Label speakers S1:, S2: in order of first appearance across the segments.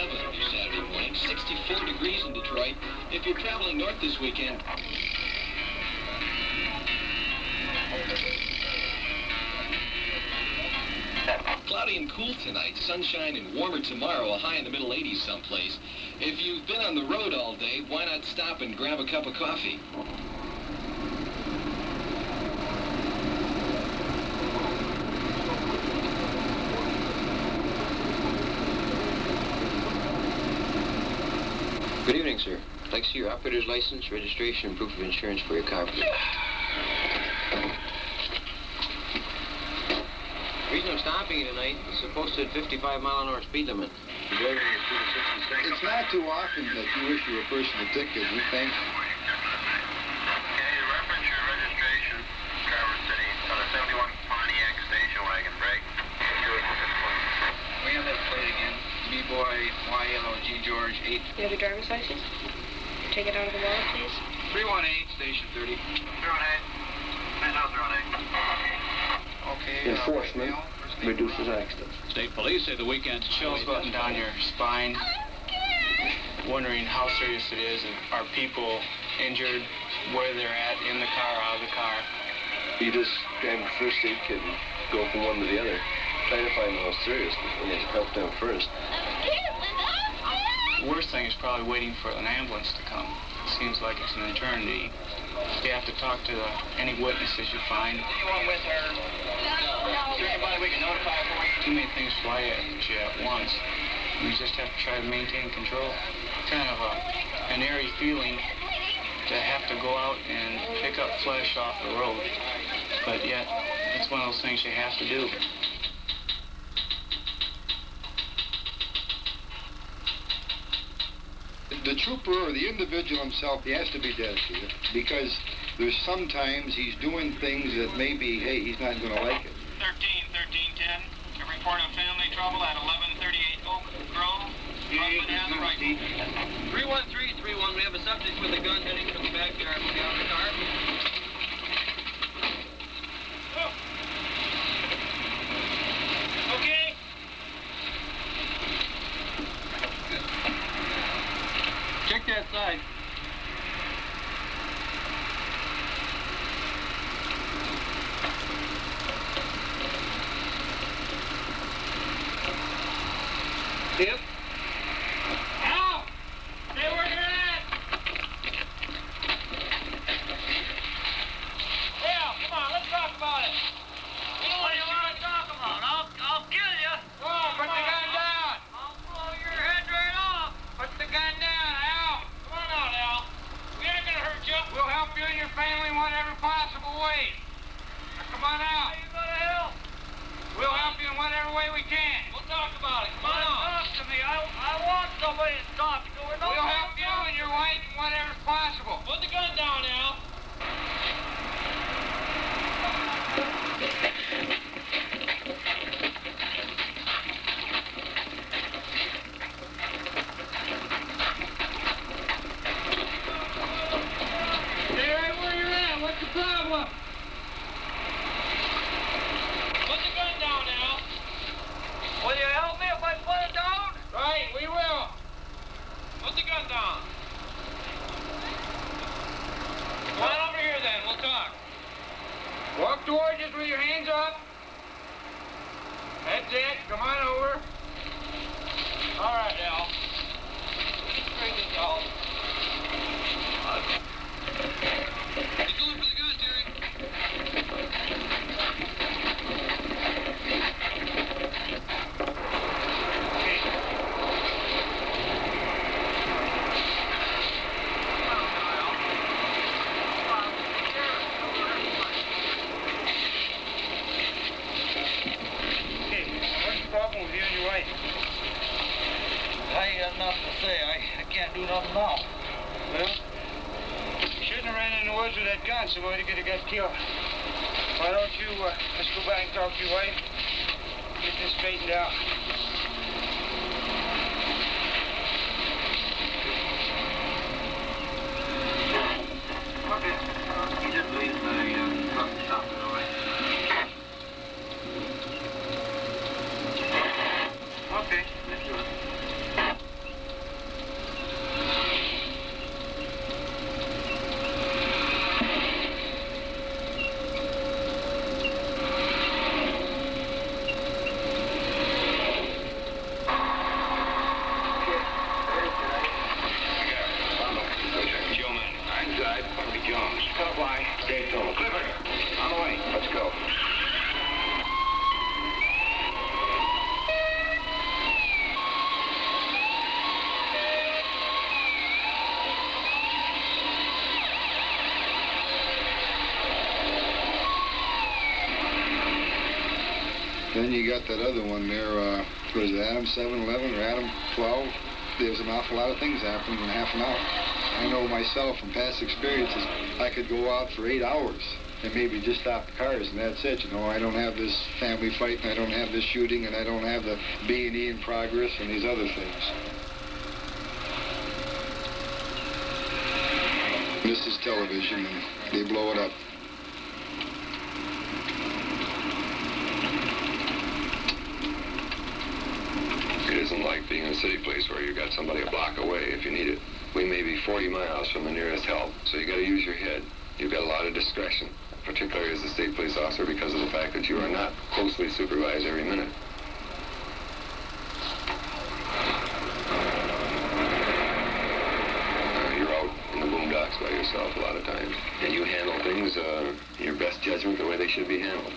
S1: 7 on your Saturday morning. 64 degrees in Detroit. If you're traveling north this weekend... Cloudy and cool tonight, sunshine and warmer tomorrow, a high in the middle 80s someplace. If you've been on the road all day, why not stop and grab a cup of coffee?
S2: Good evening, sir. I'd like to see your operator's license, registration, and proof of insurance for your car, please. The reason I'm stopping you tonight is supposed to hit 55-mile-an-hour speed limit. You're driving at a speed of 60 seconds.
S3: It's not too often that you issue a person a ticket, you think?
S4: Okay, reference your registration. Traverse City. On a 71 Pontiac station wagon brake.
S5: We have that plate again. B-Boy, YLOG George 8.
S6: You have your driver's license? Take it out of the wallet, please.
S5: 318, station 30.
S4: 318.
S5: Okay.
S7: Enforcement reduces accidents.
S8: State police say the weekend
S5: Chills button down your spine. Wondering how serious it is. Are people injured? Where they're at, in the car, out of the car?
S7: You just grab the first aid kit and go from one to the other. Try to find the most serious and help them first.
S5: The worst thing is probably waiting for an ambulance to come. It seems like it's an eternity. You have to talk to any witnesses you find.
S4: Anyone with her? No. Is there anybody we can notify for you?
S5: Too many things fly at you at once. You just have to try to maintain control. Kind of an airy feeling to have to go out and pick up flesh off the road. But yet, it's one of those things you have to do.
S3: The trooper or the individual himself, he has to be dedicated because there's sometimes he's doing things that maybe, hey, he's not going to like it.
S4: 1310. A report of family trouble at 1138 Oak Grove. Husband has a rifle.
S9: 31331, we have a subject with a gun heading for the backyard of the outer car.
S4: Okay.
S9: Check that side. Yep.
S4: Al! Stay where you're at! Al, come on, let's talk about it. You know what you want to talk about? I'll kill you. Go on, put the gun down. I'll blow your head right off. Put the gun down, Al. Come on out, Al. We ain't gonna hurt you. We'll help you and your family in whatever possible way. Now, come on out. How you gonna help? We'll help you in whatever way we can. We'll talk about it. Come on out. Talk to me. I want somebody to talk to. We'll help you and your wife in whatever's possible. Put the gun down, Al. Stay right where you're at. What's the problem? Put the gun down, Al. Will you help me if I put it down? Right, we will. Put the gun down. Come on over here then, we'll talk. Walk towards us with your hands up. That's it, come on over. All right, Al. Straight this out.
S9: He's going for the gun, Terry.
S4: Okay, what's the problem with you and your wife?
S9: I ain't got nothing to say. I can't do nothing now.
S4: Well, you shouldn't have ran in the woods with that gun. Somebody could have got killed. Why don't you, let's go back and talk to your wife. Get this straightened out.
S2: Okay. You just leave the truck stop, all right?
S4: Okay,
S2: Let's do it.
S7: Dave Tillman.
S3: Clifford, on the way.
S7: Let's go.
S3: Then you got that other one there, what is it, Adam 7-11 or Adam 12? There's an awful lot of things happening in half an hour. I know myself from past experiences, I could go out for 8 hours and maybe just stop the cars and that's it. You know, I don't have this family fight and I don't have this shooting and I don't have the B&E in progress and these other things. This is television and they blow it up.
S7: It isn't like being in a city place where you've got somebody a block away if you need it. We may be 40 miles from the nearest help, so you got to use your head. You've got a lot of discretion, particularly as a state police officer because of the fact that you are not closely supervised every minute. You're out in the boondocks by yourself a lot of times, and you handle things your best judgment the way they should be handled.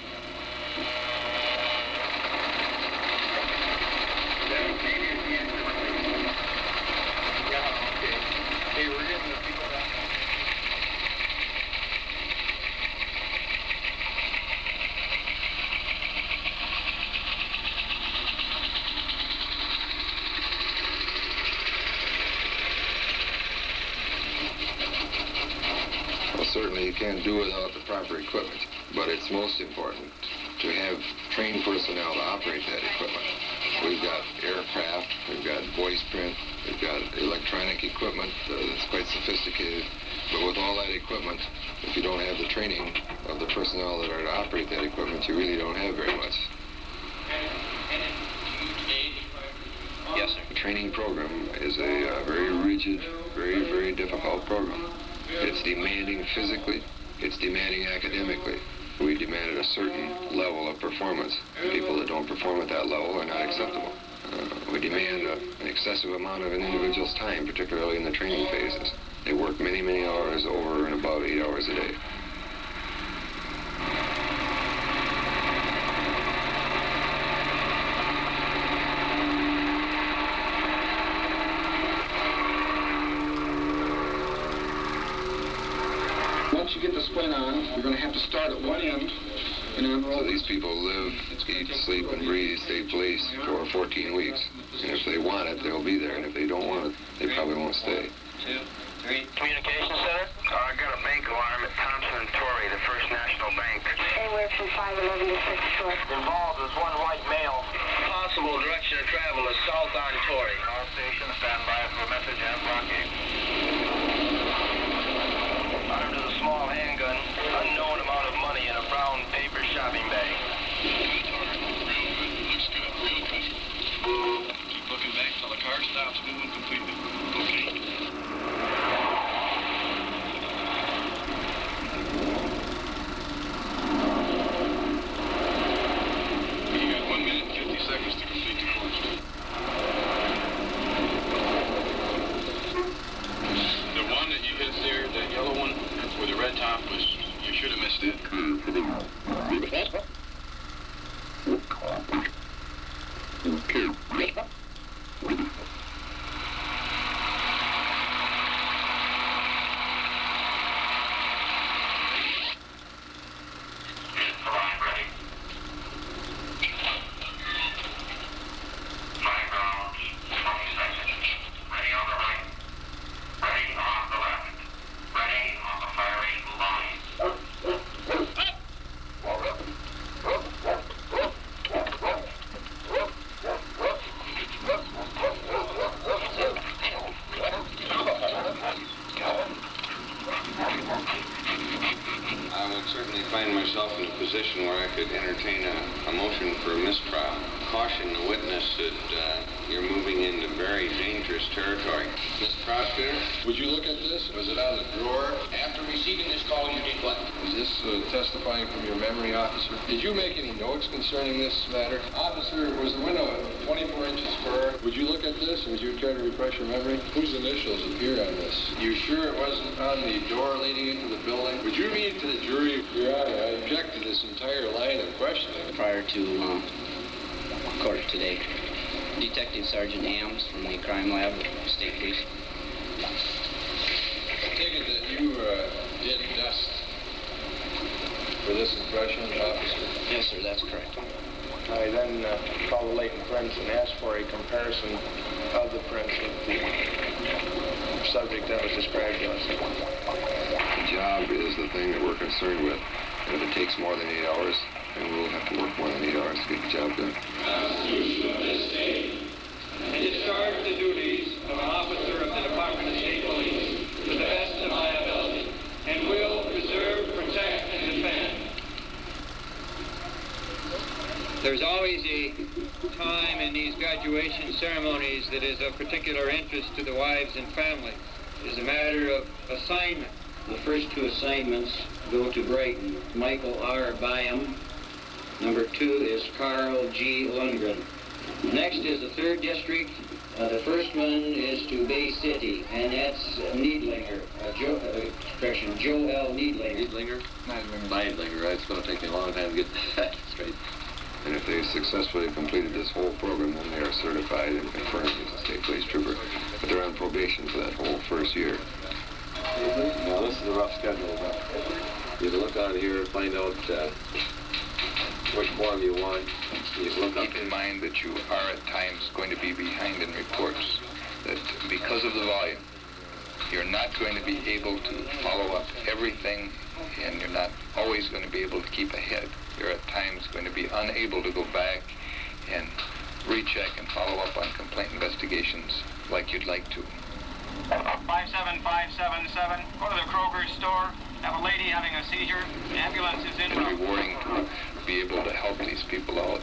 S7: Certainly you can't do without the proper equipment, but it's most important to have trained personnel to operate that equipment. We've got aircraft, we've got voice print, we've got electronic equipment that's quite sophisticated, but with all that equipment, if you don't have the training of the personnel that are to operate that equipment, you really don't have very much.
S2: Yes, sir.
S7: The training program is a very rigid, very, very difficult program. It's demanding physically, it's demanding academically. We demanded a certain level of performance. People that don't perform at that level are not acceptable. We demand an excessive amount of an individual's time, particularly in the training phases. They work many, many hours over and above 8 hours a day.
S3: Once you get the splint on, you're going to have to start at one end and unroll.
S7: So these people live, eat, sleep, and breathe state police for 14 weeks. And if they want it, they'll be there. And if they don't want it, they probably won't stay.
S9: 2, 3. Communication center?
S8: I got a bank alarm at Thompson and Torrey, the First National Bank.
S6: Anywhere from 511 to 6 short.
S8: Involved is one white male.
S9: Possible direction of travel is south on Torrey.
S8: Our station, stand by for a message and blockade. Armed with a small handgun, unknown amount of money in a brown paper shopping bag.
S1: Looks good. Real good. Keep looking back till the car stops moving completely. Okay. You got 1 minute and 50 seconds to complete the course. The one that you hit there, that yellow one, where the red top was, you should have missed it.
S10: find myself in a position where I could entertain a motion for mistrial. Caution the witness that you're moving into very dangerous territory. Mr. Prosecutor?
S3: Would you look at this? Was it out of the drawer?
S8: After receiving this call, you did what?
S3: Was it
S11: this testifying from your memory, officer? Did you make any notes concerning this matter? Officer, was the window 24 inches square? Would you look at this, or would you try to refresh your memory? Whose initials appear on this? You sure it wasn't on the door leading into the building? Would you read to the jury? Your Honor, I object to this entire line of questioning.
S12: Prior to court today, Detective Sergeant Ames from the crime lab, State Police.
S11: I take it that you did dust for this impression, officer?
S12: Yes, sir, that's correct.
S13: I then called the latent prints and asked for a comparison of the prints with the subject that was described to us.
S7: The job is the thing that we're concerned with. And if it takes more than 8 hours, then we'll have to work more than 8 hours to get the job done.
S9: Constitution of this state, and discharge the duties of an officer of the Department of State Police to the best of my ability, and will preserve, protect, and defend. There's always a time in these graduation ceremonies that is of particular interest to the wives and families. It is a matter of assignment.
S12: The first two assignments go to Brighton. Michael R. Byam. Number 2 is Carl G. Lundgren. Next is the 3rd district. The first one is to Bay City, and that's Needlinger. Joe L. Needlinger.
S2: Needlinger? Neidlinger. It's going to take me a long time to get that straight.
S7: And if they've successfully completed this whole program, then they are certified and confirmed as a state police trooper. But they're on probation for that whole first year.
S2: Now, this is a rough schedule, but you can look out here and find out which form you want. You can look up.
S14: Keep in mind that you are at times going to be behind in reports, that because of the volume, you're not going to be able to follow up everything, and you're not always going to be able to keep ahead. You're at times going to be unable to go back and recheck and follow up on complaint investigations like you'd like to.
S9: 57577, go to the Kroger store, have a lady having a seizure, the ambulance is in.
S14: It's rewarding to be able to help these people out.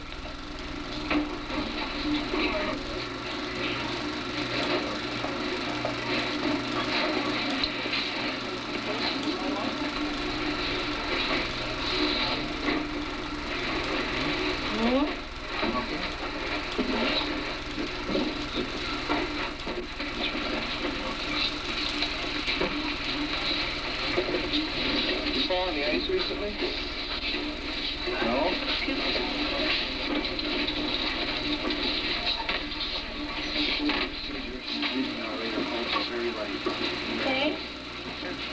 S11: You fall on the ice recently? No?
S6: Okay.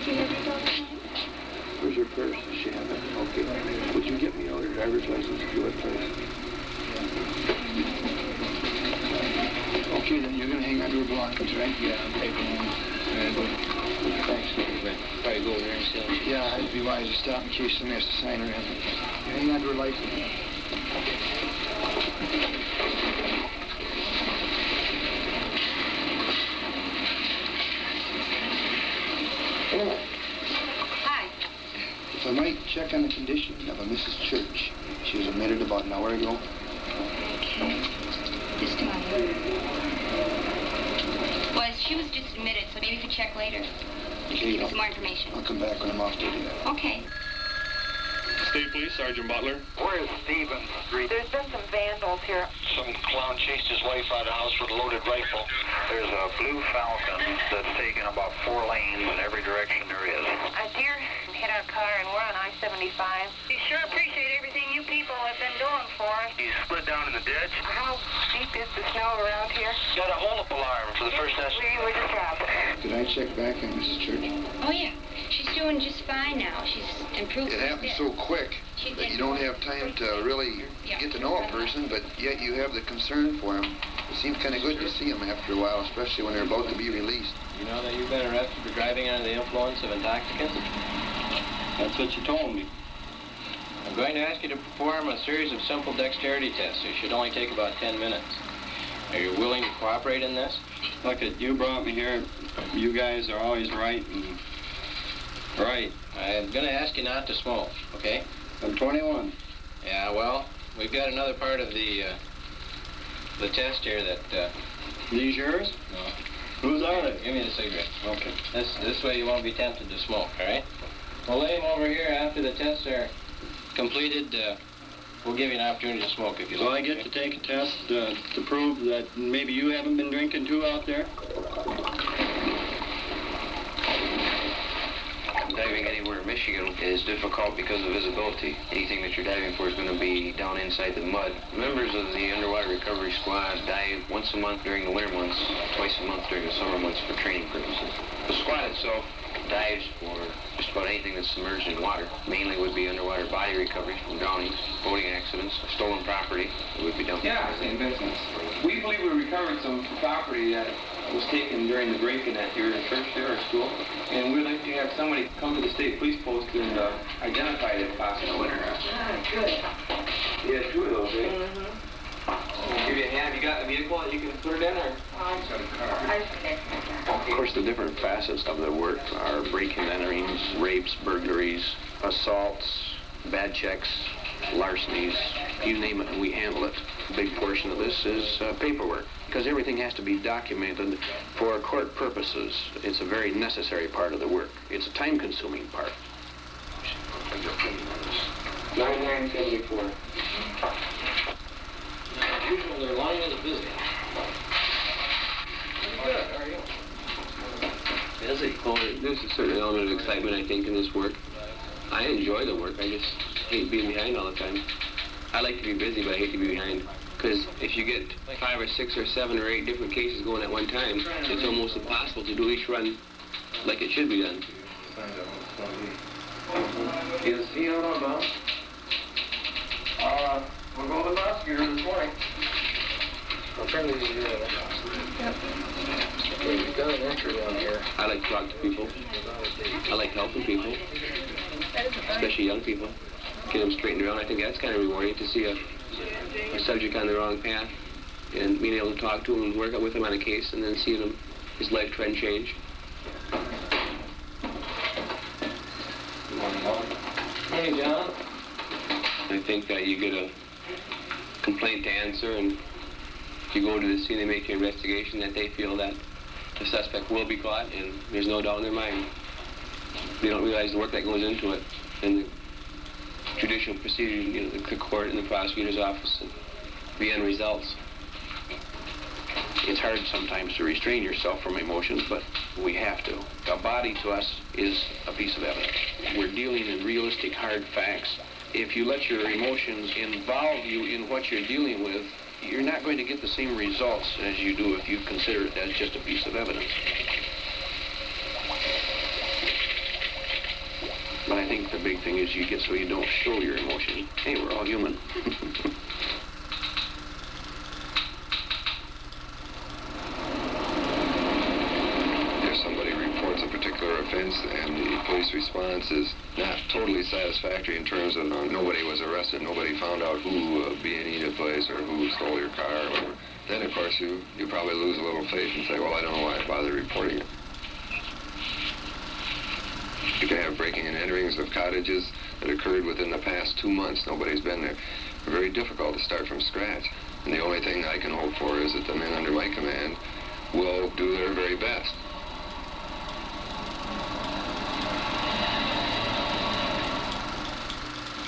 S6: Do you have your daughter's name?
S3: Where's your purse? Does she have it? Okay. Would you get me out her driver's license if you would, please? Okay, then you're going to hang on to her belongings, right? Yeah, I'm taking them. Thanks.
S12: Probably go over there and see them.
S3: Yeah, it'd be wise to stop in case somebody has to sign her in. You hang on to her license.
S6: Hi.
S3: If I might check on the condition of a Mrs. Church. She was admitted about an hour ago.
S6: Okay. This time. Well, she was just admitted, so maybe you could check later.
S3: Okay,
S6: Give us more information.
S3: I'll come back when I'm off duty.
S6: Okay.
S15: State Police, Sergeant Butler.
S8: Where is Stevens Street?
S16: There's been some vandals here.
S8: Some clown chased his wife out of the house with a loaded rifle. There's a blue Falcon that's taking about 4 lanes in every direction there is.
S16: A deer hit our car and we're on I-75. We sure appreciate everything you people have been doing for us.
S8: He's split down in the ditch.
S16: How deep is the snow around here?
S8: Got a hold-up alarm for the first nest.
S16: We were just out.
S3: Did I check back on Mrs. Church?
S6: Oh, yeah. She's doing just fine now. She's improved.
S3: It happens so quick that you don't have time to really get to know a person, but yet you have the concern for them. It seems kind of good to see them after a while, especially when they're about to be released.
S2: You know that you've been arrested for driving under the influence of intoxicants? That's what you told me. I'm going to ask you to perform a series of simple dexterity tests. It should only take about 10 minutes. Are you willing to cooperate in this?
S5: Look, you brought me here. You guys are always right.
S2: Right. I'm going to ask you not to smoke, okay?
S5: I'm 21.
S2: Yeah, well, we've got another part of the test here that...
S5: These yours?
S2: No.
S5: Whose are they?
S2: Give me the cigarette.
S5: Okay.
S2: This way you won't be tempted to smoke, all right? We'll lay him over here after the tests are completed. We'll give you an opportunity to smoke if you like.
S17: So I get to take a test to prove that maybe you haven't been drinking too out there?
S2: Diving anywhere in Michigan is difficult because of visibility. Anything that you're diving for is going to be down inside the mud. Members of the Underwater Recovery Squad dive once a month during the winter months, twice a month during the summer months for training purposes. The squad itself dives for just about anything that's submerged in water. Mainly would be underwater body recovery from drownings, boating accidents, stolen property. It would be done.
S18: Yeah, St. Vincent's. We believe we recovered some property that was taken during the break-in at your church there or school. And we'd like to have somebody come to the state police post and identify it if possible.
S16: Good.
S18: You had two of those, eh? Mm-hmm. Give you a hand. You got the vehicle that you can put it in, or?
S2: Of course, the different facets of the work are break-in enterings, rapes, burglaries, assaults, bad checks, larcenies, you name it, and we handle it. A big portion of this is paperwork, because everything has to be documented for court purposes. It's a very necessary part of the work. It's a time-consuming part.
S18: 9974.
S2: As usual, their line is busy.
S18: Good. How are you?
S2: Busy. Well, there's a certain element of excitement, I think, in this work. I enjoy the work. I just hate being behind all the time. I like to be busy, but I hate to be behind. Because if you get 5 or 6 or 7 or 8 different cases going at one time, it's almost impossible to do each run like it should be done.
S18: Is he out on bounds? We'll go to the prosecutor this morning. I'll turn these Okay, we've got an entry down here.
S2: I like to talk to people. I like helping people, especially young people. Get them straightened around. I think that's kind of rewarding to see a subject on the wrong path and being able to talk to him and work out with him on a case and then seeing him, his life trend change.
S18: Hey, John.
S2: I think that you get a complaint to answer, and you go to the scene and make your investigation that they feel that the suspect will be caught, and there's no doubt in their mind. They don't realize the work that goes into it, and the judicial procedure, you know, the court and the prosecutor's office, and the end results. It's hard sometimes to restrain yourself from emotions, but we have to. A body to us is a piece of evidence. We're dealing in realistic, hard facts. If you let your emotions involve you in what you're dealing with, you're not going to get the same results as you do if you consider it as just a piece of evidence. But I think the big thing is you get so you don't show your emotions. Hey, we're all human.
S7: If somebody reports a particular offense and the police response is not totally satisfactory in terms of nobody was arrested, nobody found out who B&E'd a place or who stole your car or whatever, then of course you probably lose a little faith and say, well, I don't know why I bothered reporting it. You can have breaking and enterings of cottages that occurred within the past 2 months. Nobody's been there. They're very difficult to start from scratch. And the only thing I can hope for is that the men under my command will do their very best.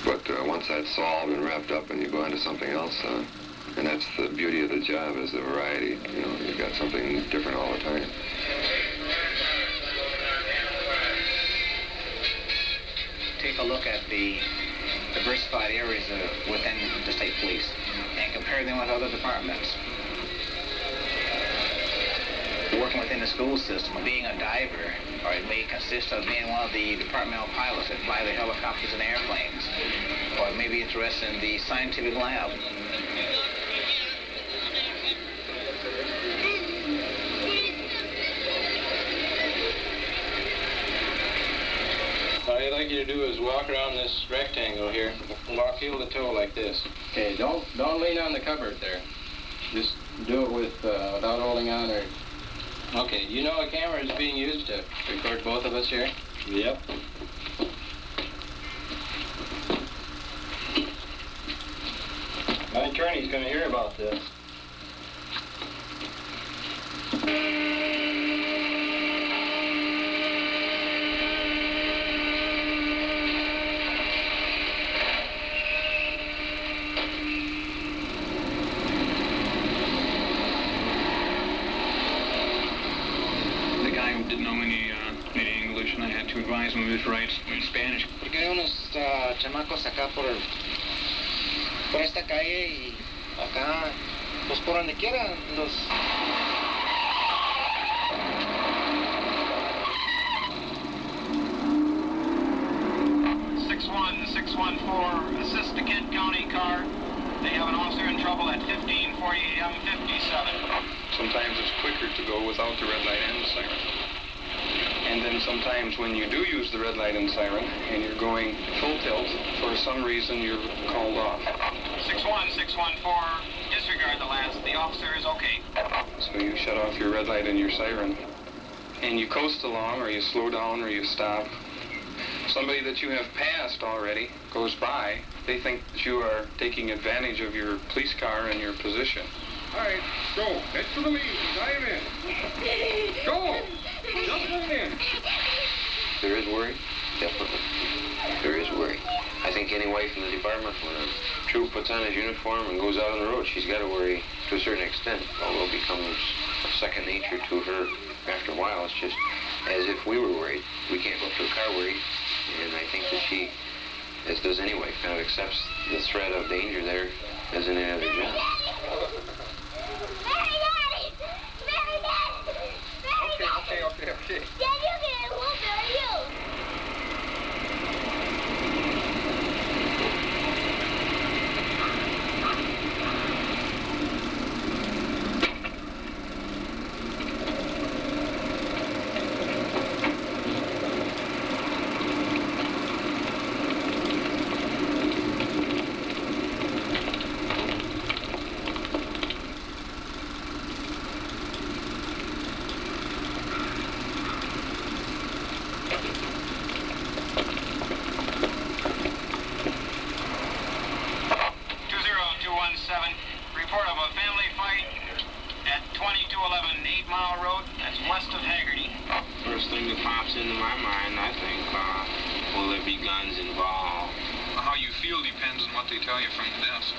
S7: But once that's solved and wrapped up and you go on to something else, and that's the beauty of the job, is the variety. You know, you've got something different all the time.
S19: Take a look at the diversified areas within the state police and compare them with other departments. Working within the school system, being a diver, or it may consist of being one of the departmental pilots that fly the helicopters and airplanes, or it may be interested in the scientific lab.
S18: All I'd like you to do is walk around this rectangle here, walk heel to toe like this. Okay, don't lean on the cupboard there. Just do it without holding on or... Okay, you know a camera is being used to record both of us here? Yep. My attorney's going to hear about this.
S5: some of his rights in Spanish.
S19: Porque hay unos chamacos acá por esta calle y acá, pues por donde quiera, los...
S4: 614, assist the Kent County car. They have an officer in trouble at 1540 M57.
S15: Sometimes it's quicker to go without the red light and the siren. And then sometimes when you do use the red light and siren and you're going full tilt, for some reason you're called off.
S4: 61614, disregard the last. The officer is okay.
S15: So you shut off your red light and your siren. And you coast along, or you slow down, or you stop. Somebody that you have passed already goes by. They think that you are taking advantage of your police car and your position.
S11: All right, go. Head for the lead. Dive in. Go. Jump on in.
S7: There is worry, definitely. There is worry. I think any wife in the department, when a troop puts on his uniform and goes out on the road, she's got to worry to a certain extent, although it becomes second nature to her after a while. It's just as if we were worried. We can't go up to a car worried, and I think that she, as does any wife, kind of accepts the threat of danger there as in any other job.
S11: Okay.
S4: Report of a family fight at 2211 8 Mile Road. That's west of Haggerty.
S5: First thing that pops into my mind, I think, will there be guns involved?
S14: How you feel depends on what they tell you from the desk.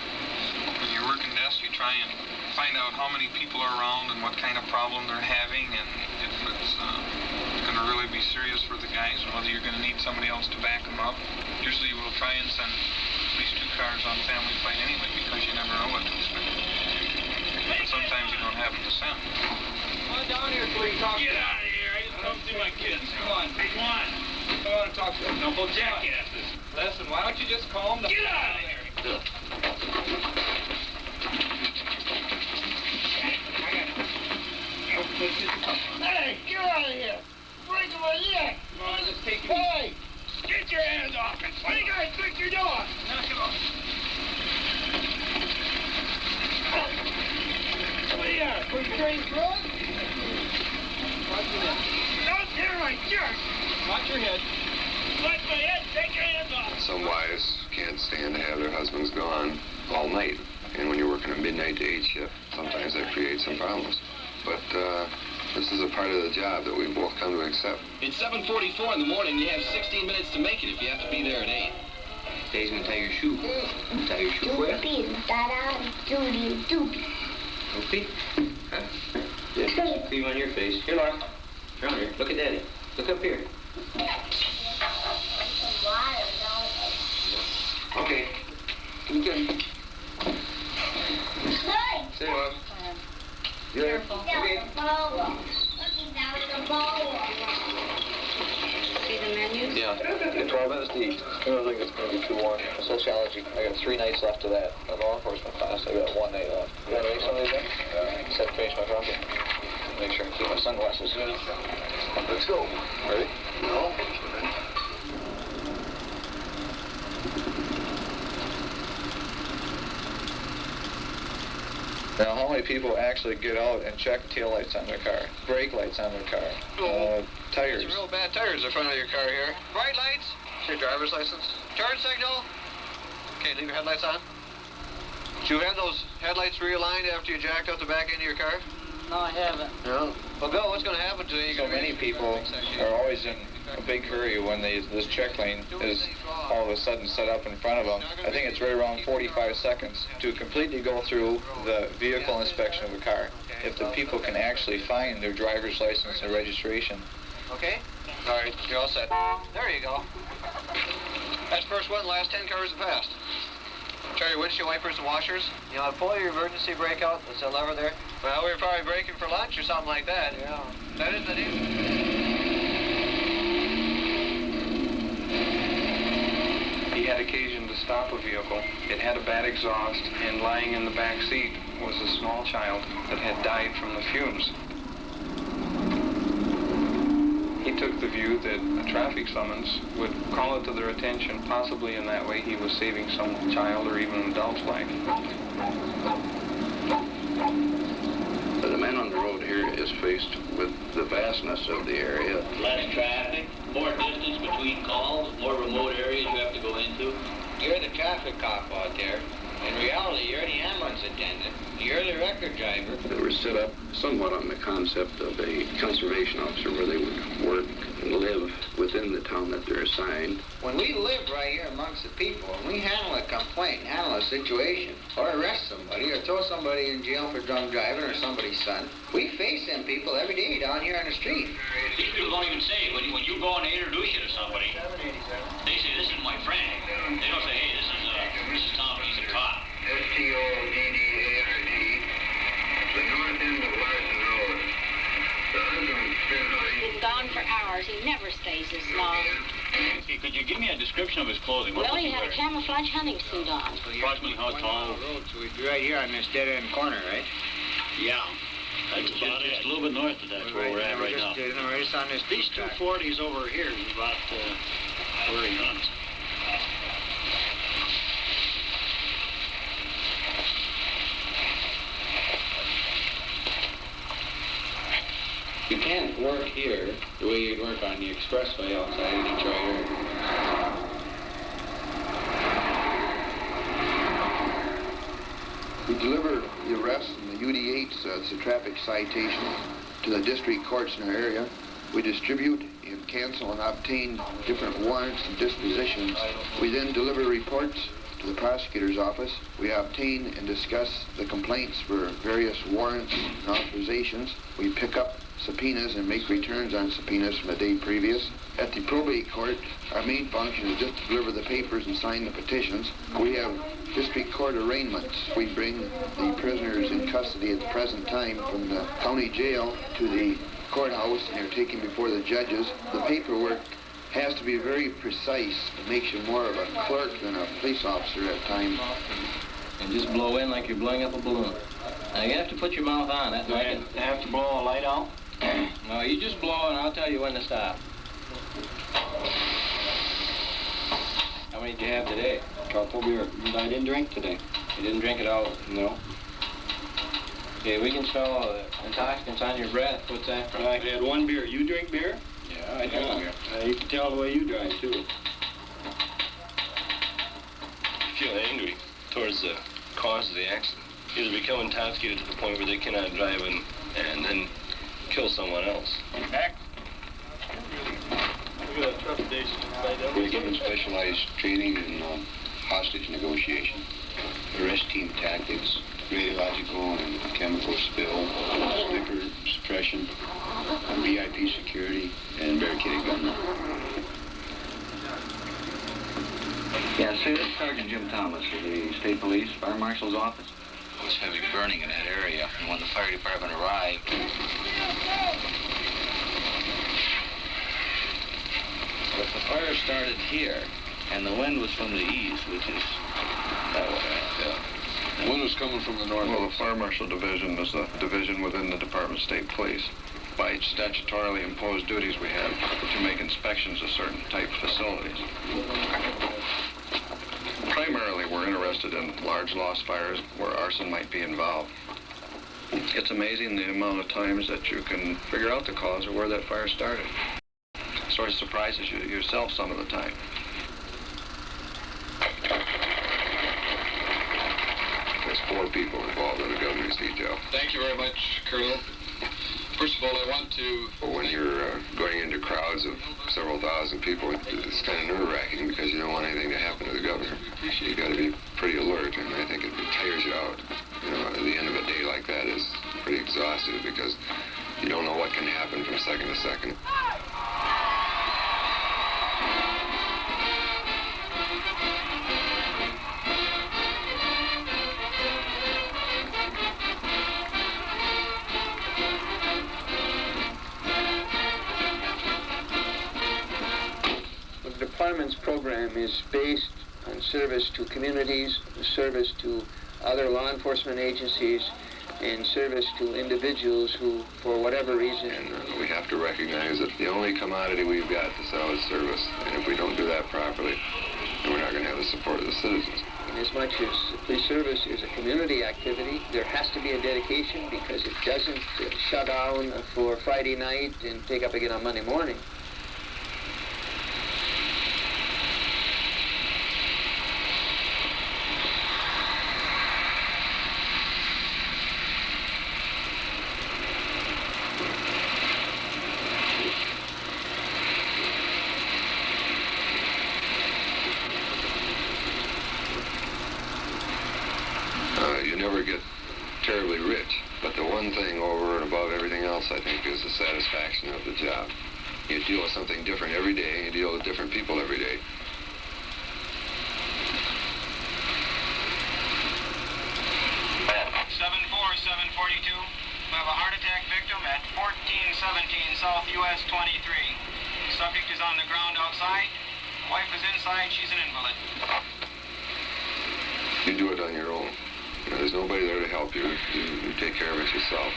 S14: When you're working desk, you try and find out how many people are around and what kind of problem they're having, and if it's going to really be serious for the guys, and whether you're going to need somebody else to back them up. Usually we'll try and send at least 2 cars on family fight anyway, because you never know what to expect. And sometimes you don't have to send.
S9: Come on down here so we can talk. Get out of here. I just come see my kids. Come on. Come on. I want to talk to them. Number jackasses. Listen, why don't you just calm down? Get out of here. Hey, get out of here. Breaking my neck. Come on, just take it. Hey, get your hands off it. What do you guys think you're doing? Knock it off. What are you at? For you train drugs? Watch your head. Don't tear my shirt. Watch your head. Watch my head. Take your hands off.
S7: Some wives can't stand to have their husbands gone all night. And when you're working a midnight to 8 shift, sometimes that creates some problems. But this is a part of the job that we both come to accept.
S1: It's 7:44 in the morning. You have 16 minutes to make it if you have to be there at 8.
S2: Dave's gonna tie your shoe. Tie your shoe where? Okay. Huh? Yeah, cream on your face. Here, Laura. Around here. Look at Daddy. Look up here. Okay. You can. Say what? Good. Okay.
S6: See the menu?
S2: Yeah. The 12 minutes to eat. I don't think it's going to be too long. Sociology, I got 3 nights left of that. The law enforcement class, I got 1 night left. You want to make some of these then? Except to finish my coffee. Make sure I keep my sunglasses. Let's go. Ready? No.
S3: Now, how many people actually get out and check tail lights on their car, brake lights on their car, tires?
S2: Some real bad tires in front of your car here. Bright lights. Your driver's license. Turn signal. Okay, leave your headlights on. Do you have those headlights realigned after you jacked up the back end of your car?
S12: No, I haven't.
S2: No. Well, Bill, what's going to happen to you?
S3: So many people are always in a big hurry when this check lane is all of a sudden set up in front of them. I think it's right around 45 seconds to completely go through the vehicle inspection of the car. If the people can actually find their driver's license and registration.
S2: Okay. All right, you're all set. There you go. That's first one, last 10 cars have passed. Try your windshield wipers and washers. You know, pull your emergency brake out. That's a lever there. Well, we were probably braking for lunch or something like that. Yeah. That is the deal.
S15: He had occasion to stop a vehicle. It had a bad exhaust, and lying in the back seat was a small child that had died from the fumes. He took the view that a traffic summons would call it to their attention. Possibly in that way he was saving some child or even an adult's life.
S20: The man on the road here is faced with the vastness of the area.
S12: Less traffic, more distance between calls, more remote areas you have to go into. You're the traffic cop out there. In reality, you're the ambulance attendant. You're the record driver.
S20: They were set up somewhat on the concept of a conservation officer where they would work and live within the town that they're assigned.
S12: When we live right here amongst the people, and we handle a complaint, handle a situation, or arrest somebody, or throw somebody in jail for drunk driving or somebody's son, we face them people every day down here on the street.
S21: These people don't even say, when you go and they introduce you to somebody, they say, this is my friend. They don't say, hey, this is Tom, he's a cop.
S7: S-T-O-D-D-A-R-D, the north end of Larson Road. The husband's been
S22: Gone for hours. He never stays this long.
S21: Hey, could you give me a description of his clothing? What
S22: Well,
S21: was
S22: he had a
S21: wearing?
S22: camouflage hunting suit on.
S21: Approximately how tall?
S12: So we'd be right here on this dead-end corner, right?
S21: Yeah. That's about it. Just a little bit north of that. That's where we're at right now.
S12: We're just on this
S21: These 240s over here is about where he runs.
S18: You can't work here the way you'd work on the expressway outside of Detroit.
S3: We deliver the arrests and the UD8s, it's a traffic citation, to the district courts in our area. We distribute and cancel and obtain different warrants and dispositions. We then deliver reports to the prosecutor's office. We obtain and discuss the complaints for various warrants and authorizations. We pick up subpoenas and make returns on subpoenas from the day previous. At the probate court, our main function is just to deliver the papers and sign the petitions. We have district court arraignments. We bring the prisoners in custody at the present time from the county jail to the courthouse, and they're taken before the judges. The paperwork has to be very precise. It makes you more of a clerk than a police officer at times.
S2: And just blow in like you're blowing up a balloon. Now you have to put your mouth on. That's like
S21: You have to blow a light out?
S2: No, you just blow and I'll tell you when to stop. How many did you have today?
S18: Couple beer. I didn't drink today.
S2: You didn't drink it all?
S18: No.
S2: Okay, we can smell intoxicants on your breath. What's that from?
S17: I had one beer. You drink beer?
S18: Yeah, I drink beer.
S17: You can tell the way you drive, too.
S23: I feel angry towards the cause of the accident. Either become intoxicated to the point where they cannot drive and then kill someone else.
S20: We're given specialized training in hostage negotiation, arrest team tactics, radiological and chemical spill, liquor suppression, VIP security, and barricaded gunmen.
S24: Yeah, sir, this is Sergeant Jim Thomas of the State Police, Fire Marshal's office.
S19: There was heavy burning in that area, and when the fire department arrived,
S2: But the fire started here, and the wind was from the east, which is that way.
S11: The wind was coming from the north.
S25: Well, the Fire Marshal Division is a division within the Department of State Police. By statutorily imposed duties we have to make inspections of certain type facilities. Primarily, we're interested in large loss fires where arson might be involved. It's amazing the amount of times that you can figure out the cause or where that fire started. It sort of surprises you yourself some of the time.
S7: There's 4 people involved in the governor's detail.
S11: Thank you very much, Colonel. First of all, I want to...
S7: When you're going into crowds of several thousand people, it's kind of nerve-wracking because you don't want anything to happen to the governor. You got to be pretty alert, and I think it tires you out. You know, at the end of a day like that is pretty exhaustive because you don't know what can happen from second to second.
S12: program is based on service to communities, service to other law enforcement agencies, and service to individuals who, for whatever reason...
S7: And we have to recognize that the only commodity we've got to sell is service. And if we don't do that properly, then we're not going to have the support of the citizens.
S12: Inasmuch as police service is a community activity, there has to be a dedication because it doesn't shut down for Friday night and take up again on Monday morning.
S7: You never get terribly rich, but the one thing over and above everything else, I think, is the satisfaction of the job. You deal with something different every day, you deal with different people every day.
S5: We have a heart attack victim at 1417 South US 23. Subject is on the ground outside. Wife is inside. She's an invalid.
S7: You do it on your own. You know, there's nobody there to help you. You take care of it yourself.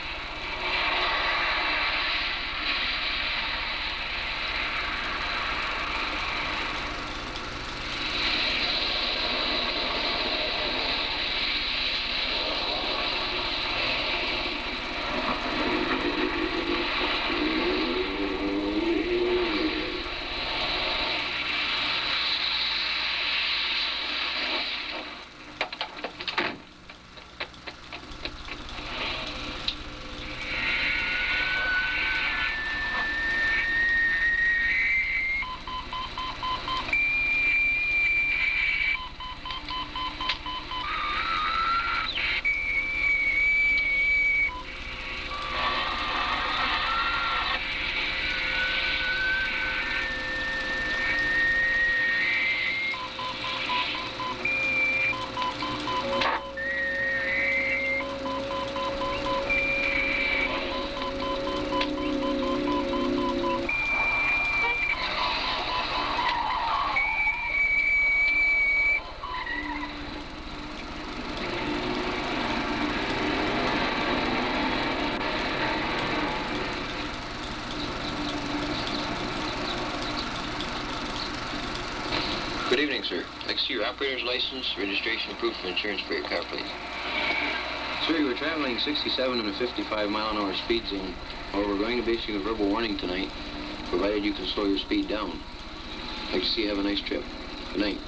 S2: Good evening, sir. I can see your operator's license, registration, and proof of insurance for your car, please. Sir, you were traveling 67 in a 55-mile-an-hour speed zone. However, we're going to issue you a verbal warning tonight, provided you can slow your speed down. I'd like to see you have a nice trip. Good night.